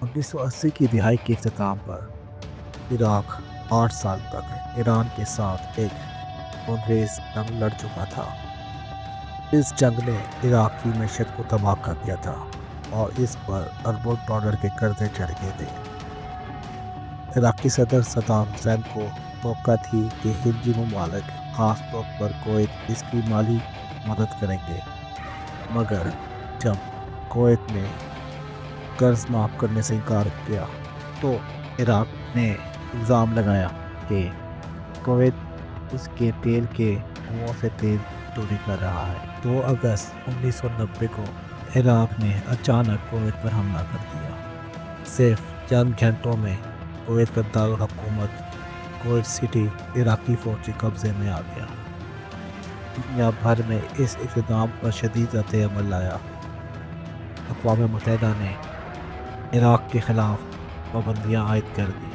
1980 کی دہائی کے اختتام پر عراق 8 سال تک ایران کے ساتھ ایک خونریز جنگ لڑ چکا تھا۔ اس جنگ نے عراق کی معیشت کو تباہ کر دیا تھا اور اس پر اربوں ڈالر کے قرضے چڑھ گئے تھے۔ عراقی صدر صدام حسین کو توقع تھی کہ خلیجی ممالک خاص طور پر کویت اس کی مالی مدد کریں گے، مگر جب کویت نے قرض معاف کرنے سے انکار کیا تو عراق نے الزام لگایا کہ کویت اس کے تیل کے کنوؤں سے تیل چوری کر رہا ہے۔ 2 اگست 1990 کو عراق نے اچانک کویت پر حملہ کر دیا۔ صرف چند گھنٹوں میں کویت کا دارالحکومت کویت سٹی عراقی فوجی قبضے میں آ گیا۔ دنیا بھر میں اس اقدام پر شدید رد عمل آیا۔ اقوام متحدہ نے عراق کے خلاف پابندیاں عائد کر دی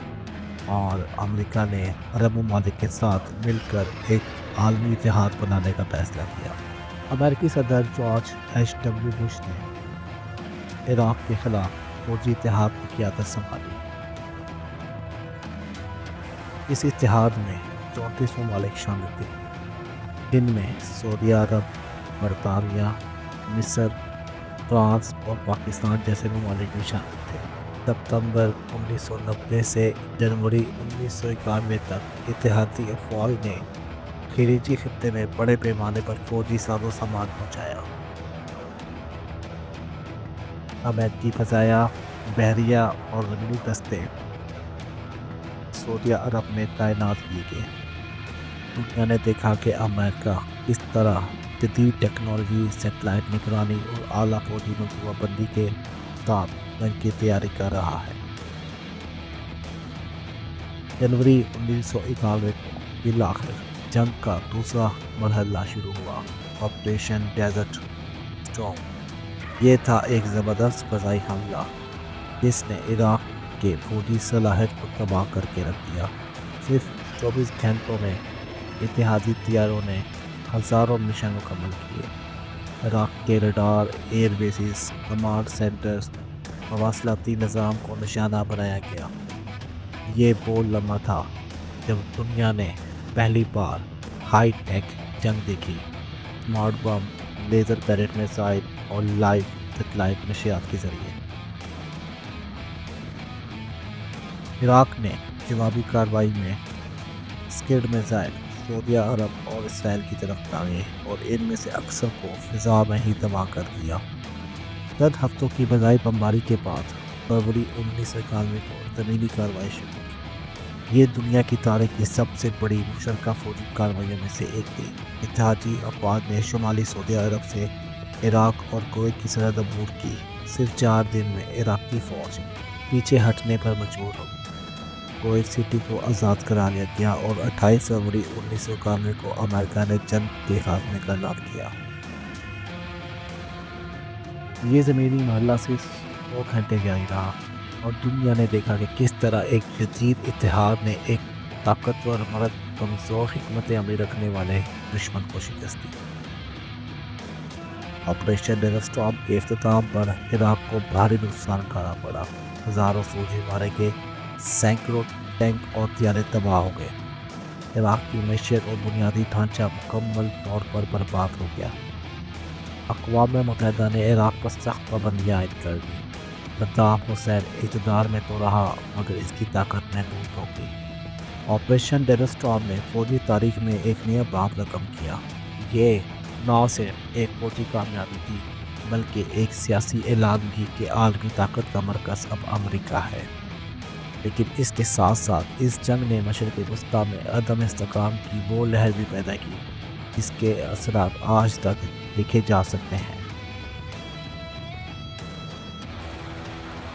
اور امریکا نے عرب ممالک کے ساتھ مل کر ایک عالمی اتحاد بنانے کا فیصلہ کیا۔ امریکی صدر جارج بش نے عراق کے خلاف فوجی اتحاد کی قیادت سنبھالی۔ اس اتحاد میں 34 ممالک شامل تھے، جن میں سعودی عرب، برطانیہ، مصر، فرانس اور پاکستان جیسے ممالک بھی شامل تھے۔ ستمبر 1990 سے جنوری 1991 تک اتحادی افواج نے خلیجی خطے میں بڑے پیمانے پر فوجی ساز و سامان پہنچایا۔ امریکی فضائیہ، بحریہ اور زمینی دستے سعودی عرب میں تعینات کیے گئے۔ دنیا نے دیکھا کہ امریکہ کس طرح جدید ٹیکنالوجی، سیٹلائٹ نگرانی اور اعلیٰ فوجی منصوبہ بندی کے ساتھ جنگ کی تیاری کر رہا ہے۔ جنوری 1991 کو بالآخر جنگ کا دوسرا مرحلہ شروع ہوا، آپریشن ڈیزرٹ اسٹارم۔ یہ تھا ایک زبردست فضائی حملہ جس نے عراق کے فوجی صلاحیت کو تباہ کر کے رکھ دیا۔ صرف 24 گھنٹوں میں اتحادی طیاروں نے ہزاروں مشن مکمل کیے۔ عراق کے radar, air bases, command centres, مواصلاتی نظام کو نشانہ بنایا گیا۔ یہ وہ لمحہ تھا جب دنیا نے پہلی بار ہائی ٹیک جنگ دیکھی، اسمارٹ بم، لیزر پیڈڈ میزائل اور لائیو سیٹلائٹ نشریات کے ذریعے۔ عراق نے جوابی کارروائی میں اسکڈ میزائل سعودی عرب اور اسرائیل کی طرف ٹانگے اور ان میں سے اکثر کو فضا میں ہی تباہ کر دیا۔ چند ہفتوں کی فضائی بمباری کے بعد فروری 1991 کو زمینی کارروائی شروع ہوئی۔ یہ دنیا کی تاریخ کی سب سے بڑی مشترکہ فوجی کارروائیوں میں سے ایک تھی۔ اتحادی افواج نے شمالی سعودی عرب سے عراق اور کویت کی سرحد عبور کی۔ صرف 4 دن میں عراقی فوج پیچھے ہٹنے پر مجبور ہو گئی۔ کویت سٹی کو آزاد کرا لیا گیا اور 28 فروری 1991 کو امریکہ نے جنگ کے خاتمے کا اعلان کیا۔ یہ زمینی مرحلہ صرف 2 گھنٹے جاری رہا اور دنیا نے دیکھا کہ کس طرح ایک جدید اتحاد نے ایک طاقتور مگر کمزور حکمت عملی رکھنے والے دشمن کو شکست دی۔ آپریشن ڈیزرٹ اسٹارم کے اختتام پر عراق کو بھاری نقصان اٹھانا پڑا۔ ہزاروں فوجی مارے گئے، سینکڑوں ٹینک اور طیارے تباہ ہو گئے۔ عراق کی معیشت اور بنیادی ڈھانچہ مکمل طور پر برباد ہو گیا۔ اقوام متحدہ نے عراق پر سخت پابندیاں عائد کر دی۔ صدام حسین اقتدار میں تو رہا مگر اس کی طاقت محدود ہو گئی۔ آپریشن ڈیزرٹ اسٹارم نے فوجی تاریخ میں ایک نیا باب رقم کیا۔ یہ نہ صرف ایک فوجی کامیابی تھی بلکہ ایک سیاسی اعلان بھی کہ عالمی طاقت کا مرکز اب امریکا ہے۔ لیکن اس کے ساتھ ساتھ اس جنگ نے مشرق وسطیٰ میں عدم استحکام کی وہ لہر بھی پیدا کی جس کے اثرات آج تک دیکھے جا سکتے ہیں۔